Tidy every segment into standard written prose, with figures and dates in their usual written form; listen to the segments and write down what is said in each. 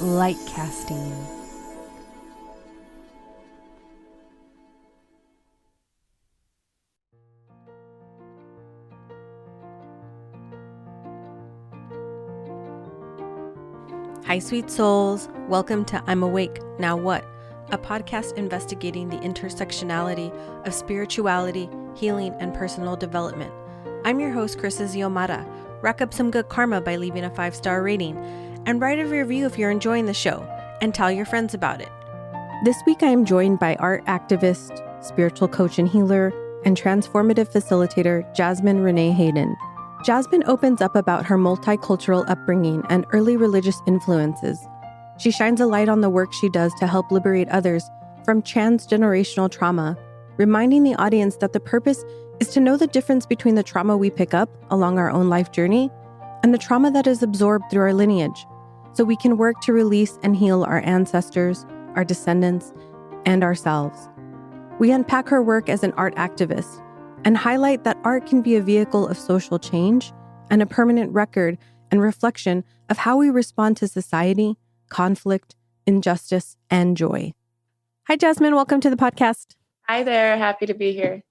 light casting. Hi, sweet souls. Welcome to I'm Awake, Now What? A podcast investigating the intersectionality of spirituality, healing, and personal development. I'm your host, Chris Iziomata. Rack up some good karma by leaving a 5-star rating and write a review if you're enjoying the show and tell your friends about it. This week, I am joined by art activist, spiritual coach and healer, and transformative facilitator, Jasmine Renee Hayden. Jasmine opens up about her multicultural upbringing and early religious influences. She shines a light on the work she does to help liberate others from transgenerational trauma, reminding the audience that the purpose is to know the difference between the trauma we pick up along our own life journey and the trauma that is absorbed through our lineage, so we can work to release and heal our ancestors, our descendants, and ourselves. We unpack her work as an art activist and highlight that art can be a vehicle of social change and a permanent record and reflection of how we respond to society, conflict, injustice, and joy. Hi, Jasmine. Welcome to the podcast. Hi there. Happy to be here.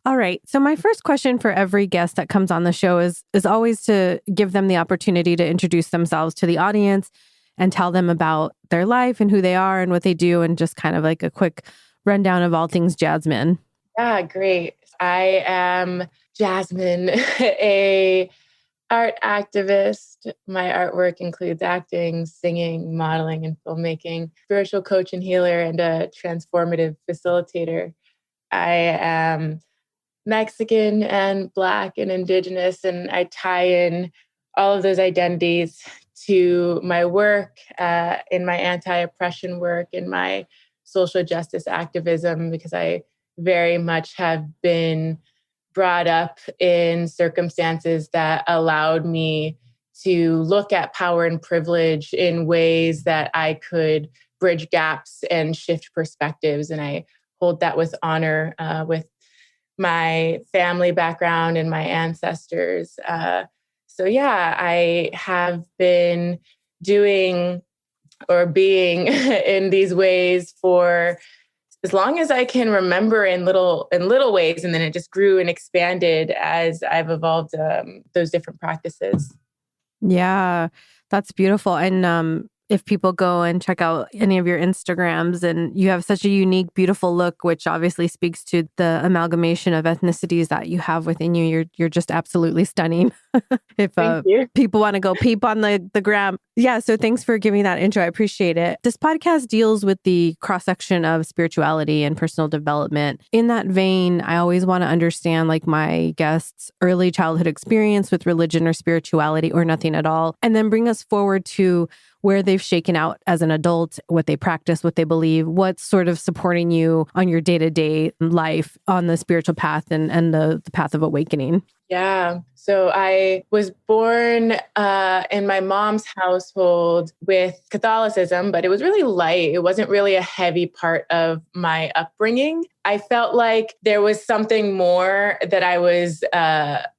All right. So my first question for every guest that comes on the show is always to give them the opportunity to introduce themselves to the audience and tell them about their life and who they are and what they do, and just kind of like a quick rundown of all things Jasmine. Yeah, great. I am Jasmine, a art activist. My artwork includes acting, singing, modeling, and filmmaking, spiritual coach and healer, and a transformative facilitator. I am Mexican and Black and Indigenous, and I tie in all of those identities to my work, in my anti-oppression work, in my social justice activism, because I very much have been brought up in circumstances that allowed me to look at power and privilege in ways that I could bridge gaps and shift perspectives. And I hold that with honor, with my family background and my ancestors. So yeah, I have been doing or being in these ways for as long as I can remember, in little ways. And then it just grew and expanded as I've evolved those different practices. Yeah, that's beautiful. And if people go and check out any of your Instagrams, and you have such a unique, beautiful look, which obviously speaks to the amalgamation of ethnicities that you have within you. You're just absolutely stunning. If people want to go peep on the gram. Yeah, so thanks for giving that intro. I appreciate it. This podcast deals with the cross-section of spirituality and personal development. In that vein, I always want to understand, like, my guests' early childhood experience with religion or spirituality, or nothing at all, and then bring us forward to where they've shaken out as an adult, what they practice, what they believe, what's sort of supporting you on your day-to-day life on the spiritual path and the path of awakening. Yeah. So I was born in my mom's household with Catholicism, but it was really light. It wasn't really a heavy part of my upbringing. I felt like there was something more that I was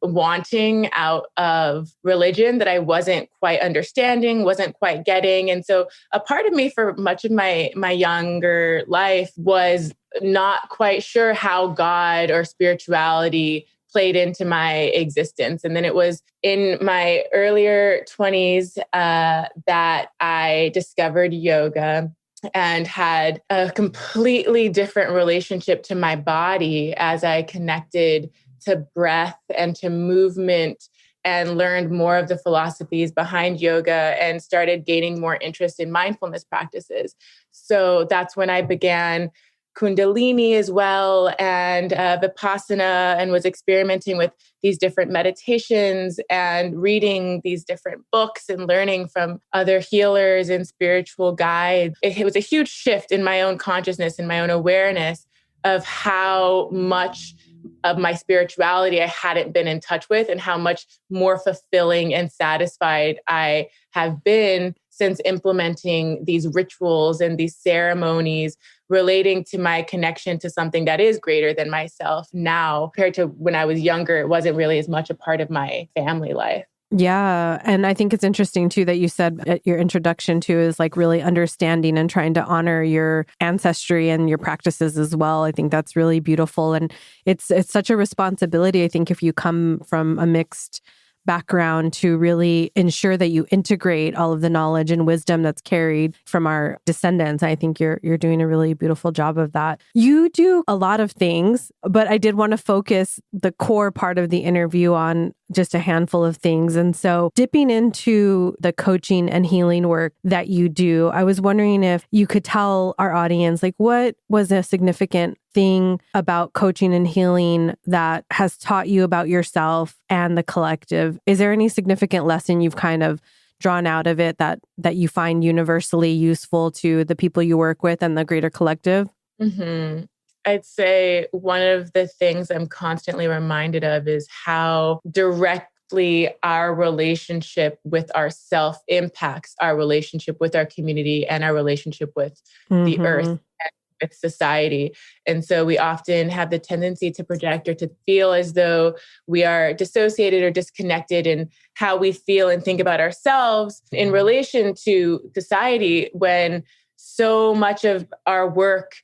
wanting out of religion that I wasn't quite understanding, wasn't quite getting. And so a part of me for much of my younger life was not quite sure how God or spirituality played into my existence. And then it was in my earlier 20s that I discovered yoga and had a completely different relationship to my body as I connected to breath and to movement, and learned more of the philosophies behind yoga and started gaining more interest in mindfulness practices. So that's when I began Kundalini as well, and Vipassana, and was experimenting with these different meditations and reading these different books and learning from other healers and spiritual guides. It was a huge shift in my own consciousness and my own awareness of how much of my spirituality I hadn't been in touch with, and how much more fulfilling and satisfied I have been since implementing these rituals and these ceremonies relating to my connection to something that is greater than myself now. Compared to when I was younger, it wasn't really as much a part of my family life. Yeah. And I think it's interesting too that you said at your introduction to is like really understanding and trying to honor your ancestry and your practices as well. I think that's really beautiful. And it's such a responsibility, I think, if you come from a mixed background to really ensure that you integrate all of the knowledge and wisdom that's carried from our descendants. I think you're doing a really beautiful job of that. You do a lot of things, but I did want to focus the core part of the interview on just a handful of things. And so dipping into the coaching and healing work that you do, I was wondering if you could tell our audience, like, what was a significant thing about coaching and healing that has taught you about yourself and the collective? Is there any significant lesson you've kind of drawn out of it that you find universally useful to the people you work with and the greater collective? Mm-hmm. I'd say one of the things I'm constantly reminded of is how directly our relationship with ourself impacts our relationship with our community and our relationship with the earth and with society. And so we often have the tendency to project or to feel as though we are dissociated or disconnected in how we feel and think about ourselves in relation to society, when so much of our work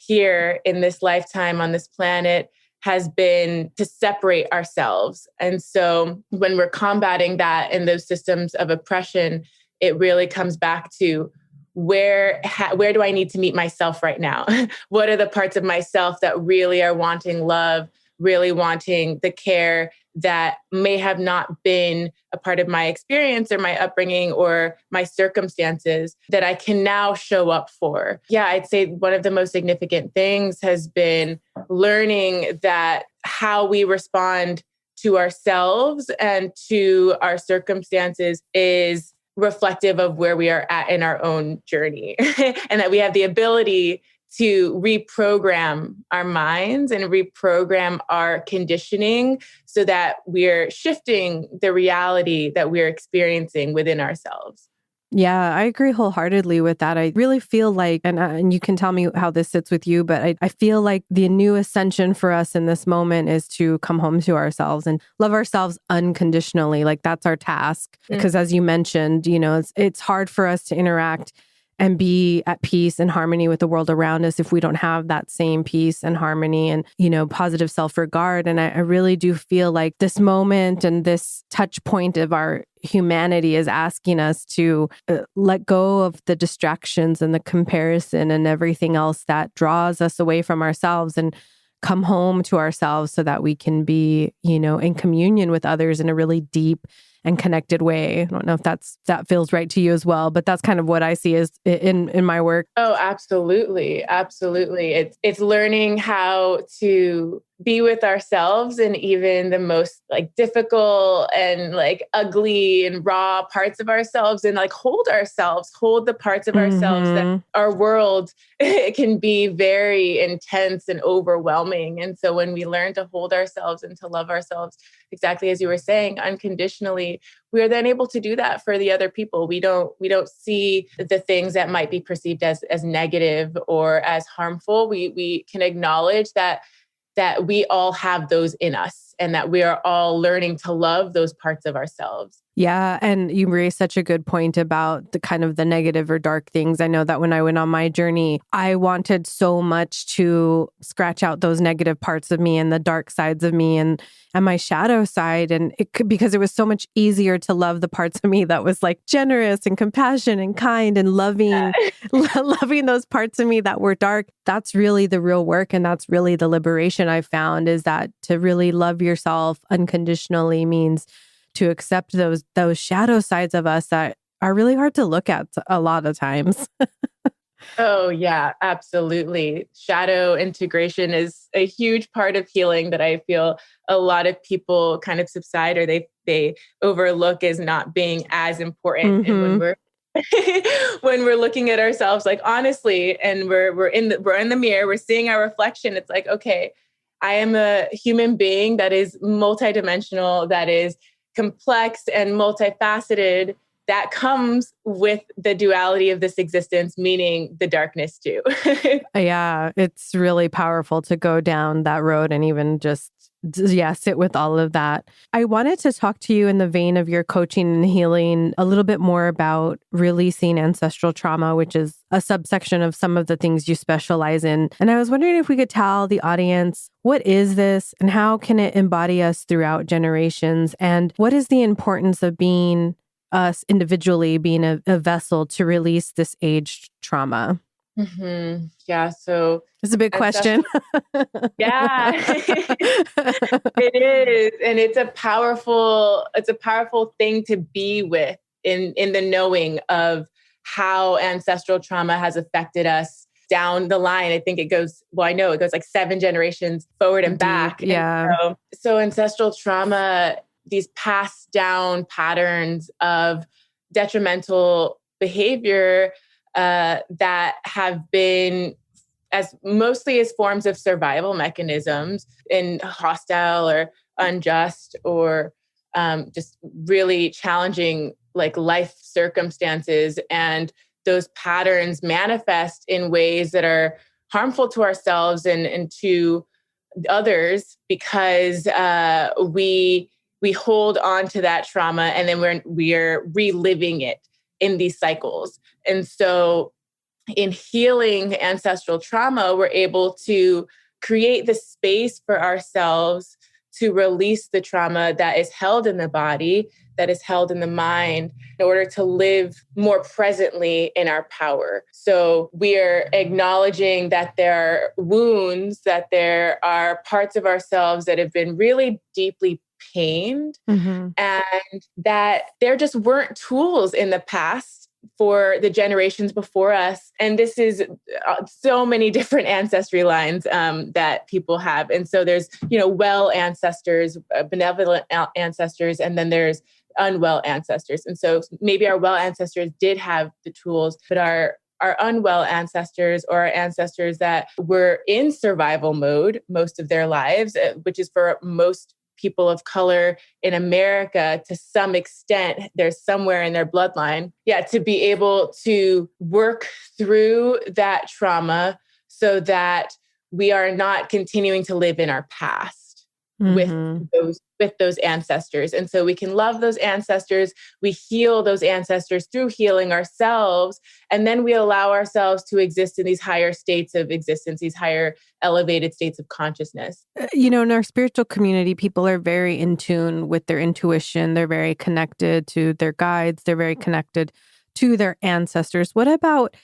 here in this lifetime on this planet has been to separate ourselves. And so when we're combating that in those systems of oppression, it really comes back to where do I need to meet myself right now? What are the parts of myself that really are wanting love, really wanting the care that may have not been a part of my experience or my upbringing or my circumstances that I can now show up for? Yeah, I'd say one of the most significant things has been learning that how we respond to ourselves and to our circumstances is reflective of where we are at in our own journey, and that we have the ability to reprogram our minds and reprogram our conditioning so that we're shifting the reality that we're experiencing within ourselves. Yeah, I agree wholeheartedly with that. I really feel like, and you can tell me how this sits with you, but I feel like the new ascension for us in this moment is to come home to ourselves and love ourselves unconditionally. Like that's our task. Because as you mentioned, it's hard for us to interact and be at peace and harmony with the world around us if we don't have that same peace and harmony and, positive self-regard. And I really do feel like this moment and this touch point of our humanity is asking us to let go of the distractions and the comparison and everything else that draws us away from ourselves and come home to ourselves so that we can be, in communion with others in a really deep and connected way. I don't know if that feels right to you as well, but that's kind of what I see as in my work. Oh, absolutely. Absolutely. It's learning how to be with ourselves in even the most difficult and ugly and raw parts of ourselves, and hold the parts of ourselves that our world it can be very intense and overwhelming. And so when we learn to hold ourselves and to love ourselves, exactly as you were saying, unconditionally, we are then able to do that for the other people. We don't see the things that might be perceived as negative or as harmful. We can acknowledge that we all have those in us and that we are all learning to love those parts of ourselves. Yeah. And you raised such a good point about the kind of the negative or dark things. I know that when I went on my journey, I wanted so much to scratch out those negative parts of me and the dark sides of me and my shadow side. And because it was so much easier to love the parts of me that was generous and compassionate and kind and loving, loving those parts of me that were dark. That's really the real work. And that's really the liberation I found, is that to really love yourself unconditionally means to accept those shadow sides of us that are really hard to look at a lot of times. Oh, yeah, absolutely. Shadow integration is a huge part of healing that I feel a lot of people kind of subside or they overlook as not being as important. And when we're looking at ourselves, honestly, and we're in the mirror, we're seeing our reflection. It's okay, I am a human being that is multidimensional, that is complex and multifaceted, that comes with the duality of this existence, meaning the darkness too. Yeah, it's really powerful to go down that road and even just sit with all of that. I wanted to talk to you in the vein of your coaching and healing a little bit more about releasing ancestral trauma, which is a subsection of some of the things you specialize in. And I was wondering if we could tell the audience, what is this and how can it embody us throughout generations? And what is the importance of being us individually, being a vessel to release this aged trauma? Mm-hmm. Yeah. So it's a big question. Yeah, it is. And it's a powerful thing to be with in the knowing of how ancestral trauma has affected us down the line. I think it goes like 7 generations forward and back. Yeah. And so ancestral trauma, these passed down patterns of detrimental behavior that have been mostly as forms of survival mechanisms in hostile or unjust or just really challenging like life circumstances. And those patterns manifest in ways that are harmful to ourselves and to others because we hold on to that trauma and then we're reliving it in these cycles. And so in healing ancestral trauma, we're able to create the space for ourselves to release the trauma that is held in the body, that is held in the mind, in order to live more presently in our power. So we are acknowledging that there are wounds, that there are parts of ourselves that have been really deeply pained, and that there just weren't tools in the past for the generations before us. And this is so many different ancestry lines that people have. And so there's, well ancestors, benevolent ancestors, and then there's unwell ancestors. And so maybe our well ancestors did have the tools, but our unwell ancestors or our ancestors that were in survival mode most of their lives, which is for most people of color in America, to some extent, there's somewhere in their bloodline. Yeah, to be able to work through that trauma so that we are not continuing to live in our past with those ancestors. And so we can love those ancestors, we heal those ancestors through healing ourselves, and then we allow ourselves to exist in these higher states of existence, these higher elevated states of consciousness. In our spiritual community, people are very in tune with their intuition. They're very connected to their guides. They're very connected to their ancestors. What about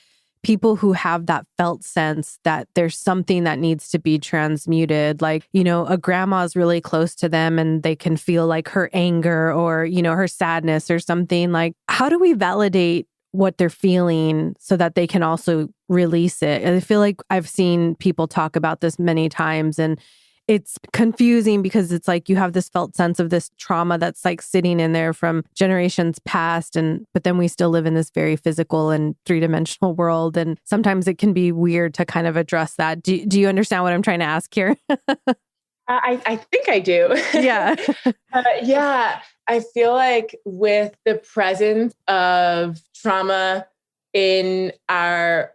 people who have that felt sense that there's something that needs to be transmuted? Like, a grandma's really close to them and they can feel like her anger or, her sadness or something. Like, how do we validate what they're feeling so that they can also release it? And I feel like I've seen people talk about this many times, and it's confusing because it's like you have this felt sense of this trauma that's like sitting in there from generations past, but then we still live in this very physical and 3-dimensional world, and sometimes it can be weird to kind of address that. Do you understand what I'm trying to ask here? I think I do. Yeah. Yeah. I feel like with the presence of trauma in our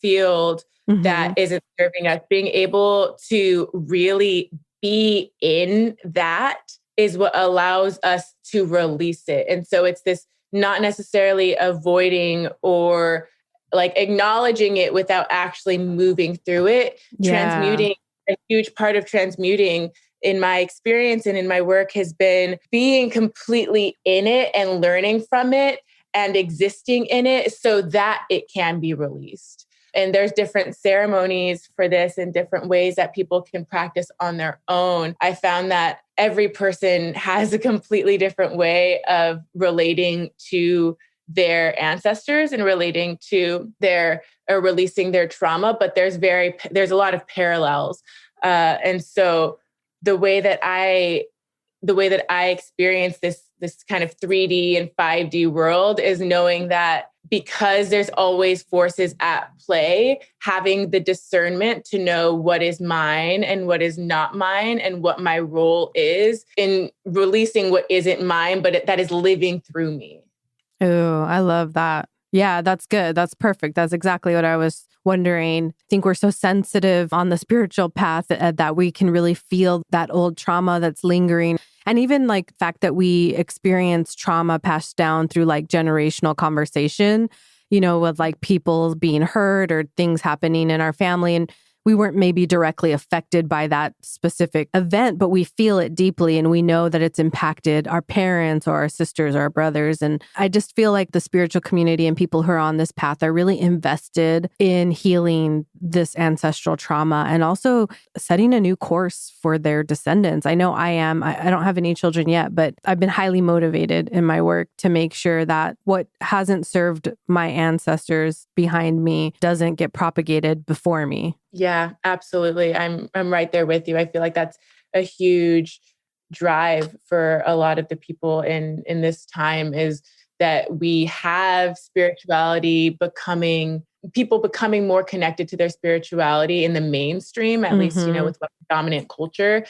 field that isn't serving us, being able to really be in that is what allows us to release it. And so it's this not necessarily avoiding or like acknowledging it without actually moving through it. Transmuting, a huge part of transmuting in my experience and in my work has been being completely in it and learning from it and existing in it so that it can be released. And there's different ceremonies for this and different ways that people can practice on their own. I found that every person has a completely different way of relating to their ancestors and relating to releasing their trauma, but there's a lot of parallels. And so the way that I experience this kind of 3D and 5D world is knowing that because there's always forces at play, having the discernment to know what is mine and what is not mine and what my role is in releasing what isn't mine, but that is living through me. Oh, I love that. Yeah, that's good. That's perfect. That's exactly what I was wondering. I think we're so sensitive on the spiritual path that we can really feel that old trauma that's lingering. And even like the fact that we experience trauma passed down through like generational conversation, with like people being hurt or things happening in our family. And we weren't maybe directly affected by that specific event, but we feel it deeply and we know that it's impacted our parents or our sisters or our brothers. And I just feel like the spiritual community and people who are on this path are really invested in healing this ancestral trauma and also setting a new course for their descendants. I know I am. I don't have any children yet, but I've been highly motivated in my work to make sure that what hasn't served my ancestors behind me doesn't get propagated before me. Yeah, absolutely. I'm right there with you. I feel like that's a huge drive for a lot of the people in this time, is that we have spirituality becoming more connected to their spirituality in the mainstream, at least, with dominant culture,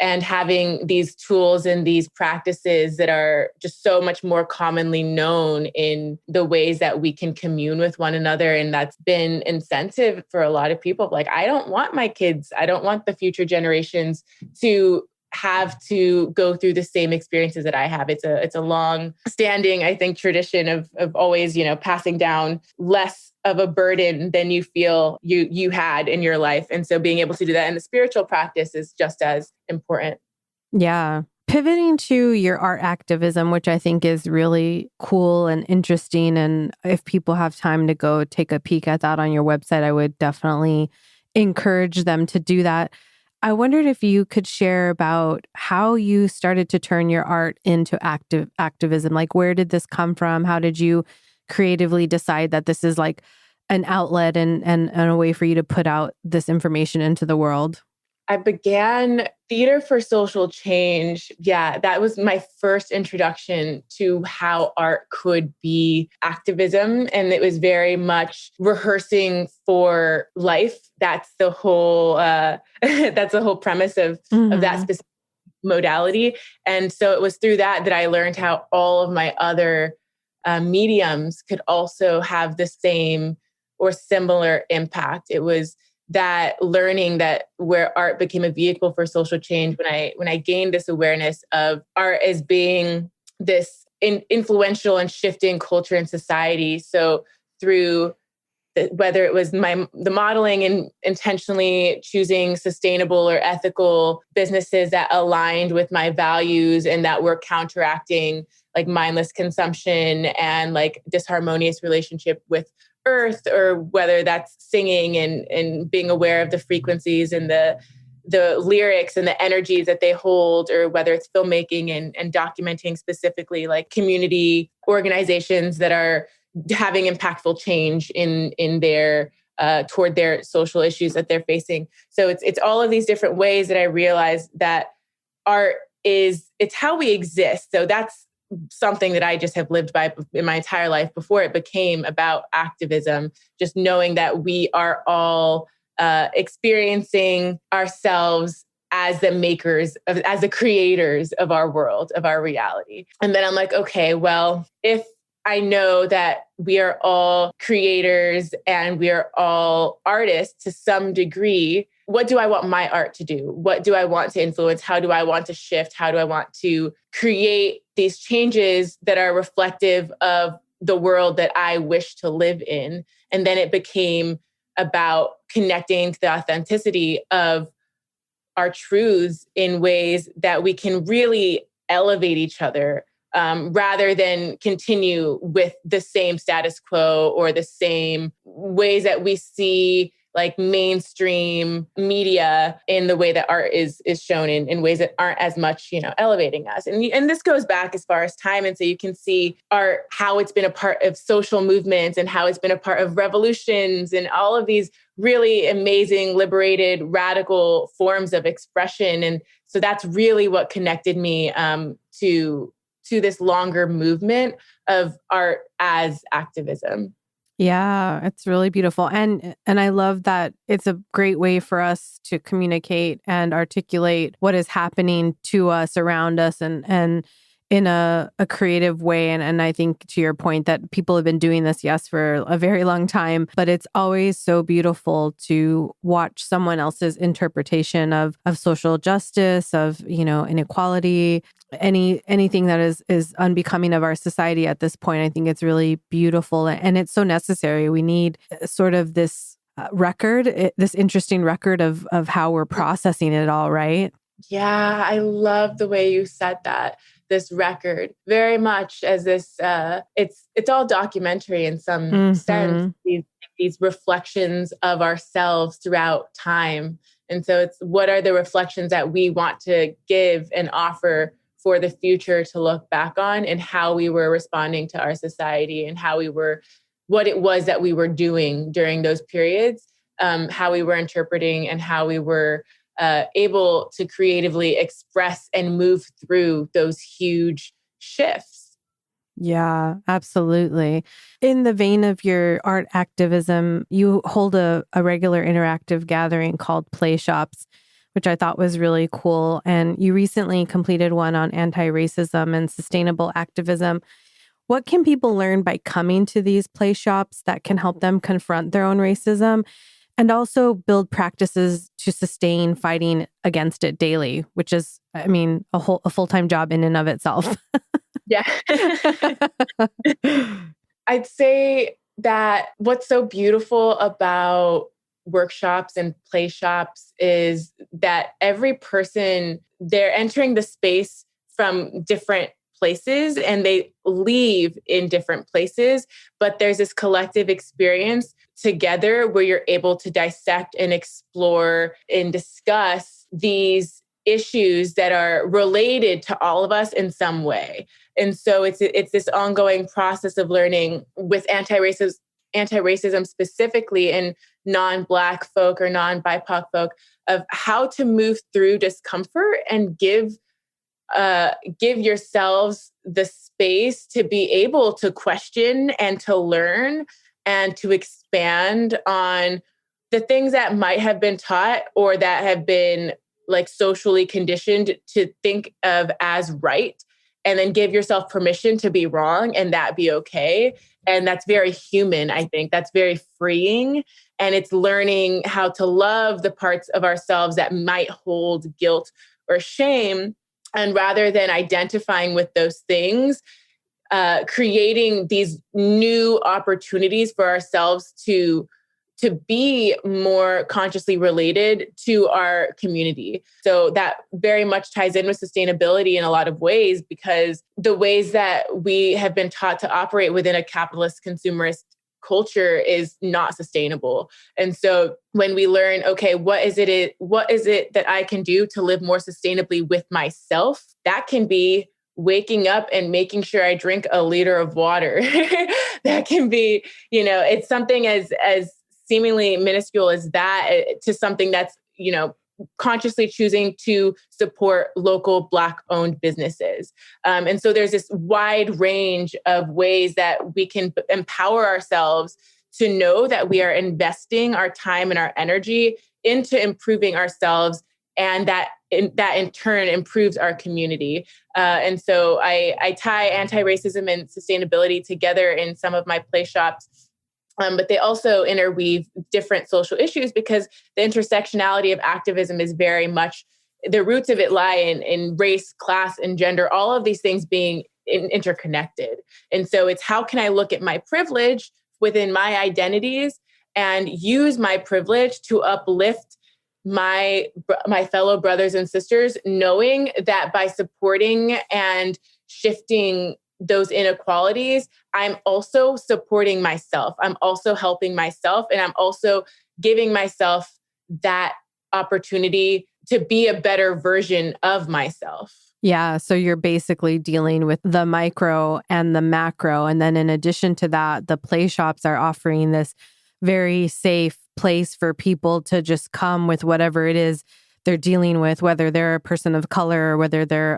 and having these tools and these practices that are just so much more commonly known in the ways that we can commune with one another. And that's been incentive for a lot of people. Like, I don't want the future generations to have to go through the same experiences that I have. It's a long standing, I think, tradition of always, passing down less of a burden than you feel you had in your life. And so being able to do that in the spiritual practice is just as important. Yeah. Pivoting to your art activism, which I think is really cool and interesting. And if people have time to go take a peek at that on your website, I would definitely encourage them to do that. I wondered if you could share about how you started to turn your art into activism. Like, where did this come from? How did you creatively decide that this is like an outlet and a way for you to put out this information into the world? I began theater for social change. Yeah, that was my first introduction to how art could be activism. And it was very much rehearsing for life. That's the whole premise of that specific modality. And so it was through that I learned how all of my other mediums could also have the same or similar impact. It was that learning that where art became a vehicle for social change, when I gained this awareness of art as being this influential and shifting culture and society. So through whether it was the modeling and intentionally choosing sustainable or ethical businesses that aligned with my values and that were counteracting like mindless consumption and like disharmonious relationship with earth, or whether that's singing and being aware of the frequencies and the lyrics and the energies that they hold, or whether it's filmmaking and documenting specifically like community organizations that are having impactful change in their toward their social issues that they're facing. So it's all of these different ways that I realized that art it's how we exist. So that's something that I just have lived by in my entire life before it became about activism, just knowing that we are all experiencing ourselves as the makers as the creators of our world, of our reality. And then I'm like, okay, well, if I know that we are all creators and we are all artists to some degree, what do I want my art to do? What do I want to influence? How do I want to shift? How do I want to create these changes that are reflective of the world that I wish to live in? And then it became about connecting to the authenticity of our truths in ways that we can really elevate each other, rather than continue with the same status quo or the same ways that we see like mainstream media in the way that art is shown in ways that aren't as much, elevating us. And this goes back as far as time. And so you can see art, how it's been a part of social movements and how it's been a part of revolutions and all of these really amazing, liberated, radical forms of expression. And so that's really what connected me to this longer movement of art as activism. Yeah, it's really beautiful. And I love that it's a great way for us to communicate and articulate what is happening to us around us. And in a creative way. And I think to your point that people have been doing this, yes, for a very long time, but it's always so beautiful to watch someone else's interpretation of social justice, of, inequality, anything that is unbecoming of our society at this point. I think it's really beautiful and it's so necessary. We need sort of this this interesting record of how we're processing it all, right? Yeah, I love the way you said that. This record, very much as this, it's all documentary in some sense. These reflections of ourselves throughout time, and so it's what are the reflections that we want to give and offer for the future to look back on, and how we were responding to our society, and what it was that we were doing during those periods, how we were interpreting, and how we were able to creatively express and move through those huge shifts. Yeah, absolutely. In the vein of your art activism, you hold a regular interactive gathering called Play Shops, which I thought was really cool. And you recently completed one on anti-racism and sustainable activism. What can people learn by coming to these play shops that can help them confront their own racism and also build practices to sustain fighting against it daily, which is, a full-time job in and of itself? Yeah. I'd say that what's so beautiful about workshops and play shops is that every person, they're entering the space from different places and they leave in different places, but there's this collective experience together where you're able to dissect and explore and discuss these issues that are related to all of us in some way. And so it's this ongoing process of learning with anti-racism specifically, and non-Black folk or non-BIPOC folk, of how to move through discomfort and give yourselves the space to be able to question and to learn and to expand on the things that might have been taught or that have been like socially conditioned to think of as right, and then give yourself permission to be wrong and that be okay. And that's very human. I think that's very freeing. And it's learning how to love the parts of ourselves that might hold guilt or shame. And rather than identifying with those things, creating these new opportunities for ourselves to be more consciously related to our community. So that very much ties in with sustainability in a lot of ways, because the ways that we have been taught to operate within a capitalist consumerist culture is not sustainable. And so when we learn, okay, what is it that I can do to live more sustainably with myself? That can be waking up and making sure I drink a liter of water. That can be, it's something as seemingly minuscule as that, to something that's, consciously choosing to support local Black-owned businesses. And so there's this wide range of ways that we can empower ourselves to know that we are investing our time and our energy into improving ourselves, and that in turn improves our community. And so I tie anti-racism and sustainability together in some of my play shops. But they also interweave different social issues, because the intersectionality of activism is very much, the roots of it lie in race, class, and gender, all of these things being interconnected. And so it's how can I look at my privilege within my identities and use my privilege to uplift my fellow brothers and sisters, knowing that by supporting and shifting those inequalities, I'm also supporting myself. I'm also helping myself. And I'm also giving myself that opportunity to be a better version of myself. Yeah. So you're basically dealing with the micro and the macro. And then in addition to that, the play shops are offering this very safe place for people to just come with whatever it is they're dealing with, whether they're a person of color or whether they're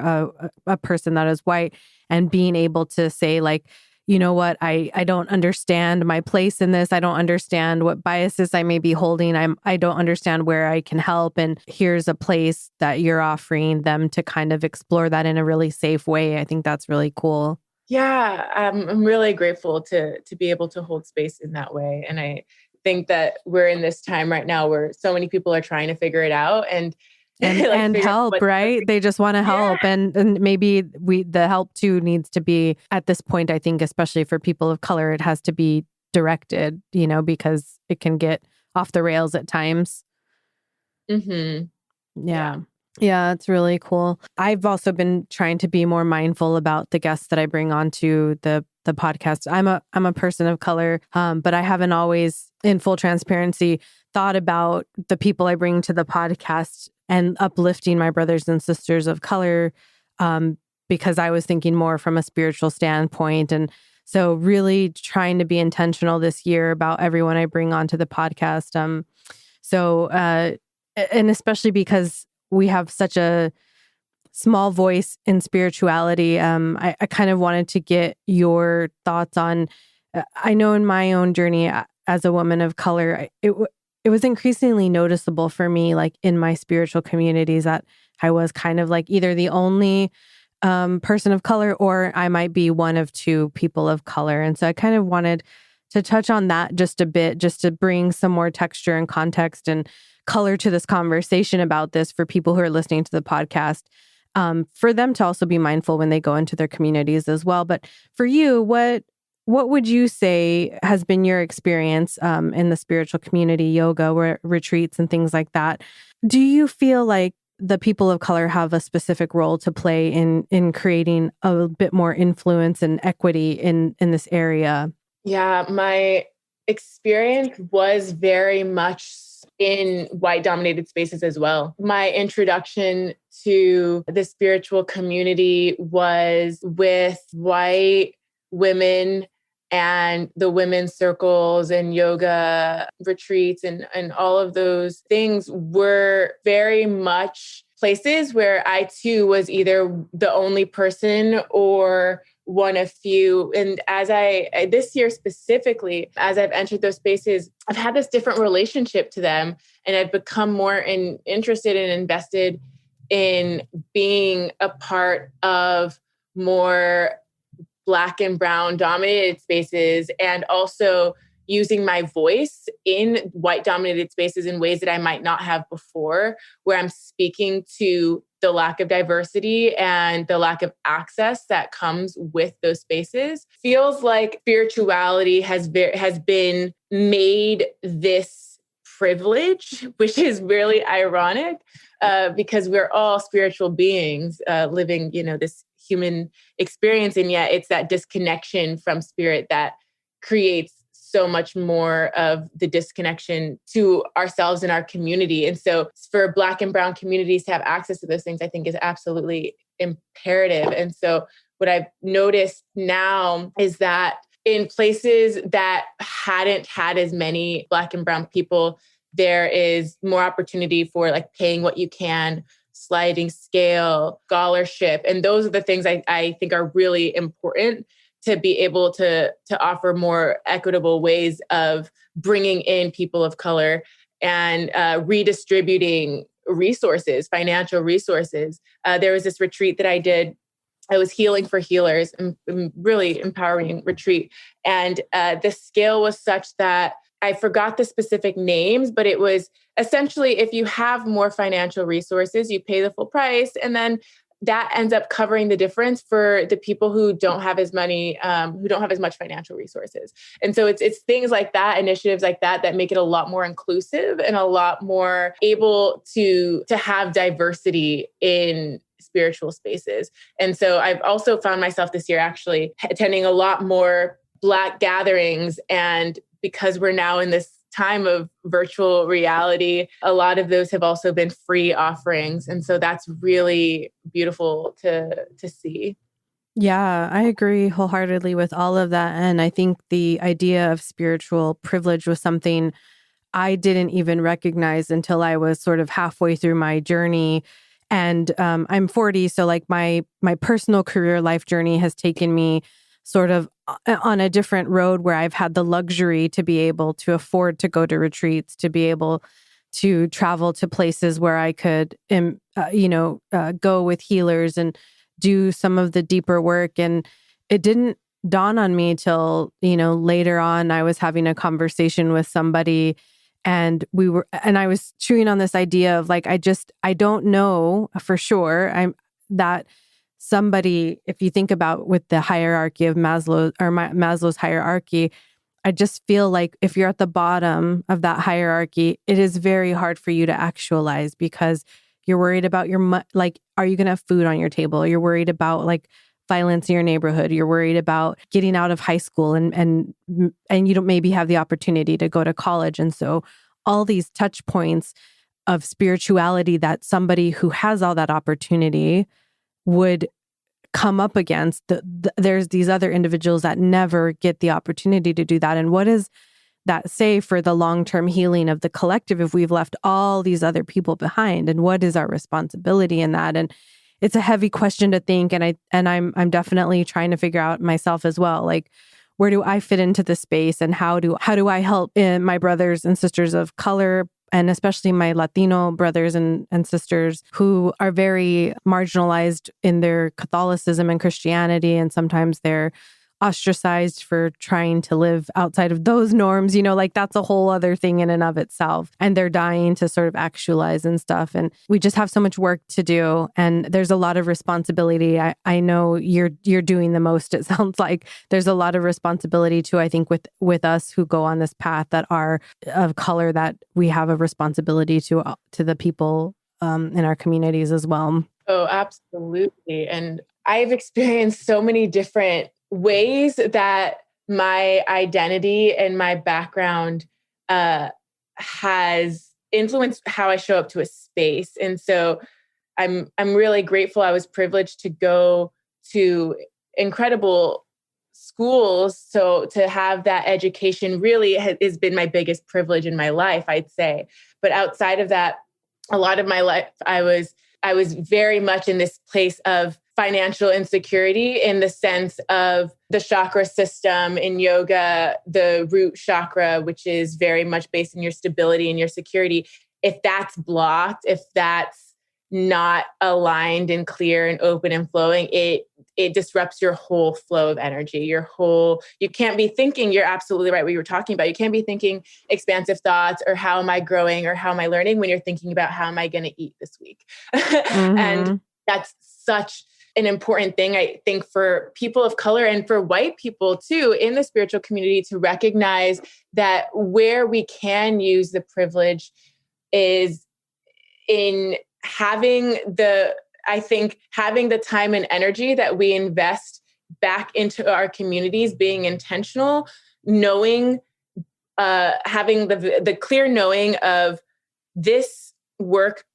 a person that is white, and being able to say, like, you know what, I don't understand my place in this. I don't understand what biases I may be holding. I don't understand where I can help. And here's a place that you're offering them to kind of explore that in a really safe way. I think that's really cool. Yeah, I'm really grateful to be able to hold space in that way. And I think that we're in this time right now where so many people are trying to figure it out and like and help, right? They just want to help. And maybe the help too needs to be at this point, I think, especially for people of color, it has to be directed, because it can get off the rails at times. Mm-hmm. Yeah, it's really cool. I've also been trying to be more mindful about the guests that I bring onto the podcast. I'm a person of color, but I haven't always, in full transparency, thought about the people I bring to the podcast and uplifting my brothers and sisters of color, because I was thinking more from a spiritual standpoint. And so really trying to be intentional this year about everyone I bring onto the podcast. And especially because we have such a small voice in spirituality, I kind of wanted to get your thoughts on, I know in my own journey as a woman of color, it was increasingly noticeable for me, like in my spiritual communities, that I was kind of like either the only person of color, or I might be one of two people of color. And so I kind of wanted to touch on that just a bit, just to bring some more texture and context and color to this conversation about this for people who are listening to the podcast, for them to also be mindful when they go into their communities as well. But for you, what would you say has been your experience in the spiritual community, yoga, retreats, and things like that? Do you feel like the people of color have a specific role to play in creating a bit more influence and equity in this area? Yeah, my experience was very much in white dominated spaces as well. My introduction to the spiritual community was with white women and the women's circles and yoga retreats and all of those things were very much places where I too was either the only person or one of few. And as this year specifically, as I've entered those spaces, I've had this different relationship to them. And I've become more interested and invested in being a part of more Black and brown dominated spaces, and also using my voice in white dominated spaces in ways that I might not have before, where I'm speaking to the lack of diversity and the lack of access that comes with those spaces. Feels like spirituality has been made this privilege, which is really ironic, because we're all spiritual beings living, this human experience. And yet it's that disconnection from spirit that creates so much more of the disconnection to ourselves and our community. And so for Black and brown communities to have access to those things, I think is absolutely imperative. And so what I've noticed now is that in places that hadn't had as many Black and brown people, there is more opportunity for like paying what you can, sliding scale, scholarship. And those are the things I think are really important to be able to offer more equitable ways of bringing in people of color and redistributing resources, financial resources. There was this retreat that I did. I was healing for healers, and really empowering retreat. And the scale was such that I forgot the specific names, but it was essentially, if you have more financial resources, you pay the full price, and then that ends up covering the difference for the people who don't have as many, who don't have as much financial resources. And so it's things like that, initiatives like that make it a lot more inclusive and a lot more able to have diversity in spiritual spaces. And so I've also found myself this year actually attending a lot more Black gatherings. And because we're now in this time of virtual reality, a lot of those have also been free offerings. And so that's really beautiful to see. Yeah, I agree wholeheartedly with all of that. And I think the idea of spiritual privilege was something I didn't even recognize until I was sort of halfway through my journey. And I'm 40, so like my personal career life journey has taken me sort of on a different road where I've had the luxury to be able to afford to go to retreats, to be able to travel to places where I could, go with healers and do some of the deeper work. And it didn't dawn on me till, later on, I was having a conversation with somebody and I was chewing on this idea of like, I don't know for sure. That somebody, if you think about with the hierarchy of Maslow's hierarchy, I just feel like if you're at the bottom of that hierarchy, it is very hard for you to actualize because you're worried about are you going to have food on your table? You're worried about like violence in your neighborhood. You're worried about getting out of high school and you don't maybe have the opportunity to go to college. And so all these touch points of spirituality that somebody who has all that opportunity would come up against, there's these other individuals that never get the opportunity to do that. And what does that say for the long-term healing of the collective if we've left all these other people behind? And what is our responsibility in that? And it's a heavy question to think. And I'm definitely trying to figure out myself as well. Like, where do I fit into the space, and how do I help my brothers and sisters of color, and especially my Latino brothers and sisters who are very marginalized in their Catholicism and Christianity, and sometimes they're ostracized for trying to live outside of those norms, like that's a whole other thing in and of itself. And they're dying to sort of actualize and stuff. And we just have so much work to do. And there's a lot of responsibility. I know you're doing the most. It sounds like there's a lot of responsibility too, I think, with us who go on this path that are of color, that we have a responsibility to the people in our communities as well. Oh, absolutely. And I've experienced so many different ways that my identity and my background has influenced how I show up to a space. And so I'm really grateful. I was privileged to go to incredible schools. So to have that education really has been my biggest privilege in my life, I'd say. But outside of that, a lot of my life, I was very much in this place of financial insecurity, in the sense of the chakra system in yoga, the root chakra, which is very much based on your stability and your security. If that's blocked, if that's not aligned and clear and open and flowing, it disrupts your whole flow of energy. You can't be thinking, you're absolutely right what you were talking about. You can't be thinking expansive thoughts or how am I growing or how am I learning when you're thinking about how am I going to eat this week? Mm-hmm. And that's such an important thing, I think, for people of color and for white people too, in the spiritual community, to recognize that where we can use the privilege is in having the time and energy that we invest back into our communities, being intentional, knowing, having the clear knowing of this work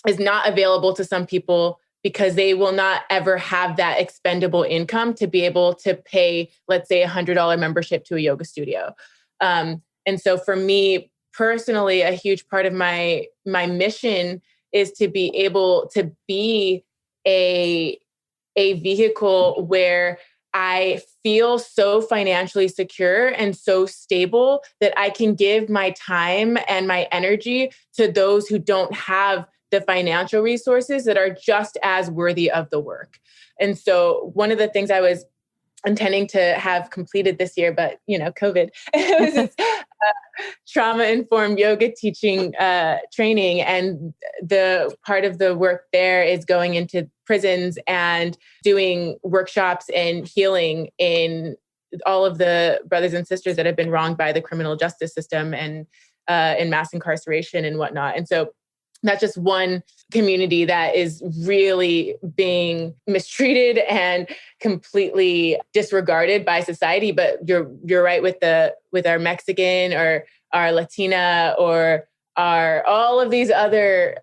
is not available to some people because they will not ever have that expendable income to be able to pay, let's say, $100 membership to a yoga studio. And so for me personally, a huge part of my mission is to be able to be a vehicle where I feel so financially secure and so stable that I can give my time and my energy to those who don't have the financial resources that are just as worthy of the work. And so one of the things I was intending to have completed this year, but COVID, it was this trauma-informed yoga teaching training. And the part of the work there is going into prisons and doing workshops and healing in all of the brothers and sisters that have been wronged by the criminal justice system and in mass incarceration and whatnot. And so that's just one community that is really being mistreated and completely disregarded by society. But you're right with our Mexican or our Latina or all of these other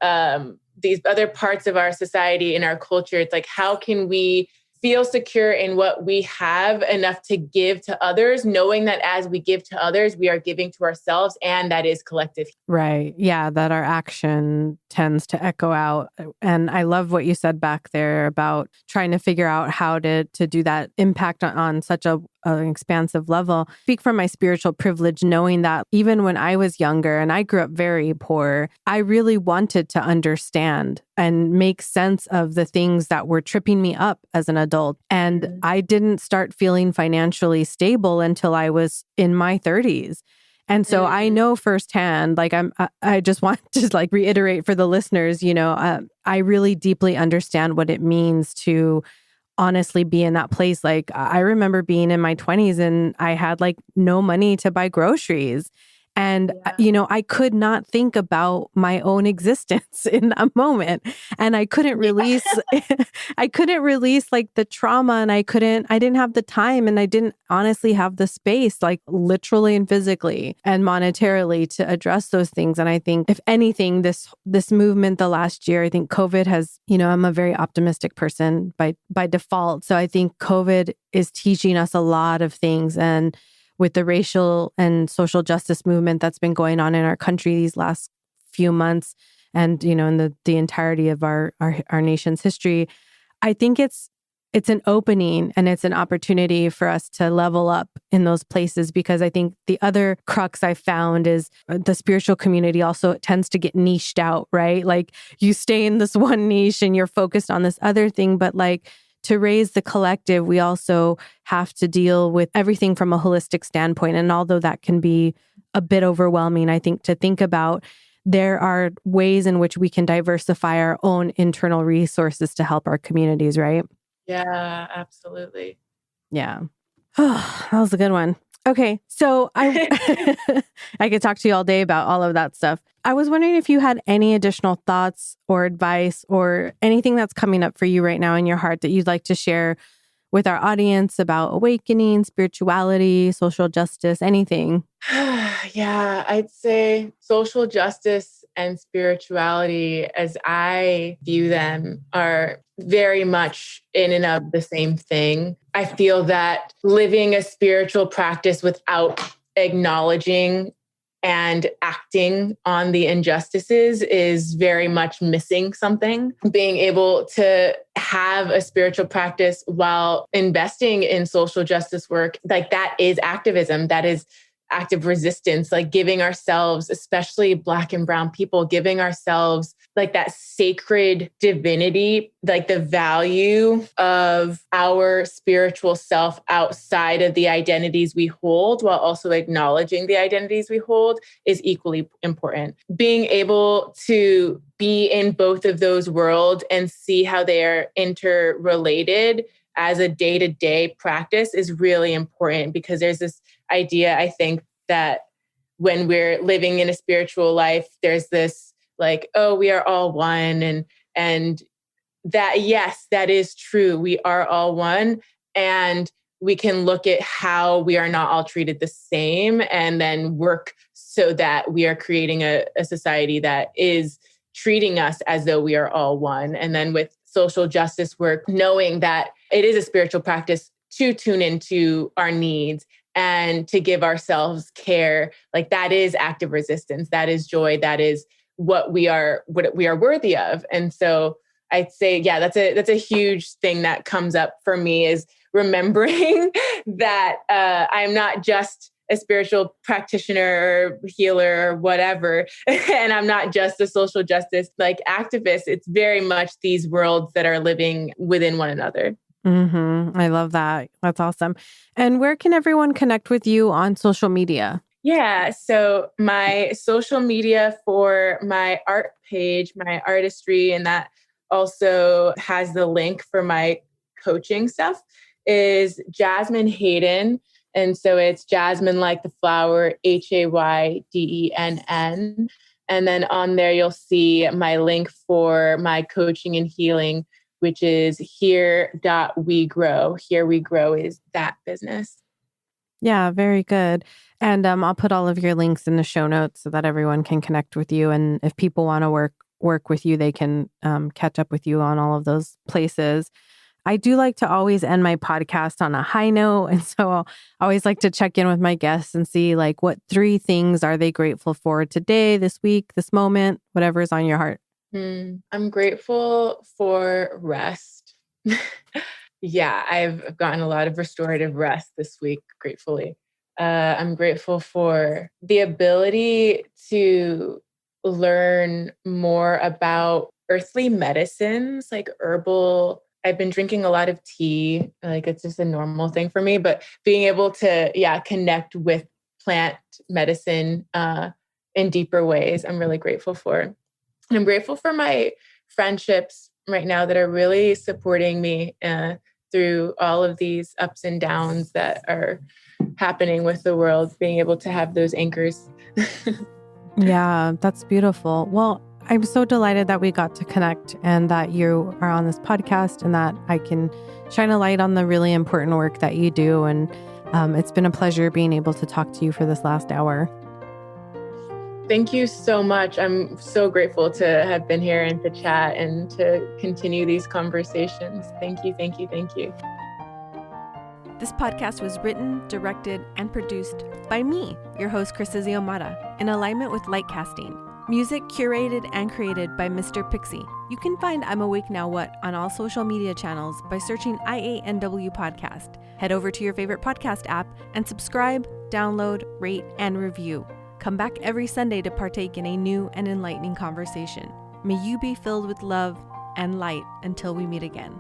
parts of our society and our culture. It's like, how can we feel secure in what we have enough to give to others, knowing that as we give to others, we are giving to ourselves, and that is collective. Right. Yeah, that our action tends to echo out. And I love what you said back there about trying to figure out how to do that impact on such a an expansive level. Speak from my spiritual privilege, knowing that even when I was younger and I grew up very poor, I really wanted to understand and make sense of the things that were tripping me up as an adult. And I didn't start feeling financially stable until I was in my 30s. And so I know firsthand, like I just want to like reiterate for the listeners, I really deeply understand what it means to honestly be in that place. Like I remember being in my 20s and I had like no money to buy groceries. And, I could not think about my own existence in that moment. And I couldn't release, I couldn't release like the trauma, and I didn't have the time, and I didn't honestly have the space, like literally and physically and monetarily, to address those things. And I think if anything, this movement the last year, I think COVID has, I'm a very optimistic person by default. So I think COVID is teaching us a lot of things. And with the racial and social justice movement that's been going on in our country these last few months, and in the entirety of our nation's history, I think it's an opening and it's an opportunity for us to level up in those places. Because I think the other crux I found is the spiritual community also tends to get niched out, right? Like you stay in this one niche and you're focused on this other thing, but like to raise the collective, we also have to deal with everything from a holistic standpoint. And although that can be a bit overwhelming, I think to think about there are ways in which we can diversify our own internal resources to help our communities, right? Yeah, absolutely. Yeah. Oh, that was a good one. Okay. So I could talk to you all day about all of that stuff. I was wondering if you had any additional thoughts or advice or anything that's coming up for you right now in your heart that you'd like to share with our audience about awakening, spirituality, social justice, anything. Yeah, I'd say social justice and spirituality, as I view them, are very much in and of the same thing. I feel that living a spiritual practice without acknowledging and acting on the injustices is very much missing something. Being able to have a spiritual practice while investing in social justice work, like that is activism. That is active resistance, like giving ourselves, especially Black and Brown people, giving ourselves like that sacred divinity, like the value of our spiritual self outside of the identities we hold, while also acknowledging the identities we hold, is equally important. Being able to be in both of those worlds and see how they are interrelated as a day-to-day practice is really important, because there's this idea, I think, that when we're living in a spiritual life, there's this like, oh, we are all one. And that, yes, that is true. We are all one. And we can look at how we are not all treated the same and then work so that we are creating a society that is treating us as though we are all one. And then with social justice work, knowing that it is a spiritual practice to tune into our needs and to give ourselves care, like that is active resistance, that is joy, that is what we are worthy of. And so I'd say, yeah, that's a huge thing that comes up for me, is remembering that I'm not just a spiritual practitioner or healer or whatever, and I'm not just a social justice like activist. It's very much these worlds that are living within one another. Mm-hmm. I love that. That's awesome. And where can everyone connect with you on social media? Yeah. So my social media for my art page, my artistry, and that also has the link for my coaching stuff, is Jasmine Hayden. And so it's Jasmine like the flower, Haydenn. And then on there, you'll see my link for my coaching and healing, which is here.wegrow. Here We Grow is that business. Yeah, very good. And I'll put all of your links in the show notes so that everyone can connect with you. And if people want to work with you, they can catch up with you on all of those places. I do like to always end my podcast on a high note. And so I'll always like to check in with my guests and see like what 3 things are they grateful for today, this week, this moment, whatever is on your heart. I'm grateful for rest. Yeah, I've gotten a lot of restorative rest this week, gratefully. I'm grateful for the ability to learn more about earthly medicines, like herbal. I've been drinking a lot of tea, like it's just a normal thing for me, but being able to, connect with plant medicine in deeper ways, I'm really grateful for. And I'm grateful for my friendships right now that are really supporting me through all of these ups and downs that are happening with the world, being able to have those anchors. Yeah, that's beautiful. Well, I'm so delighted that we got to connect and that you are on this podcast and that I can shine a light on the really important work that you do. And it's been a pleasure being able to talk to you for this last hour. Thank you so much. I'm so grateful to have been here and to chat and to continue these conversations. Thank you, thank you, thank you. This podcast was written, directed, and produced by me, your host, Chris Iziomata, in alignment with Light Casting. Music curated and created by Mr. Pixie. You can find I'm Awake Now What on all social media channels by searching IANW Podcast. Head over to your favorite podcast app and subscribe, download, rate, and review. Come back every Sunday to partake in a new and enlightening conversation. May you be filled with love and light until we meet again.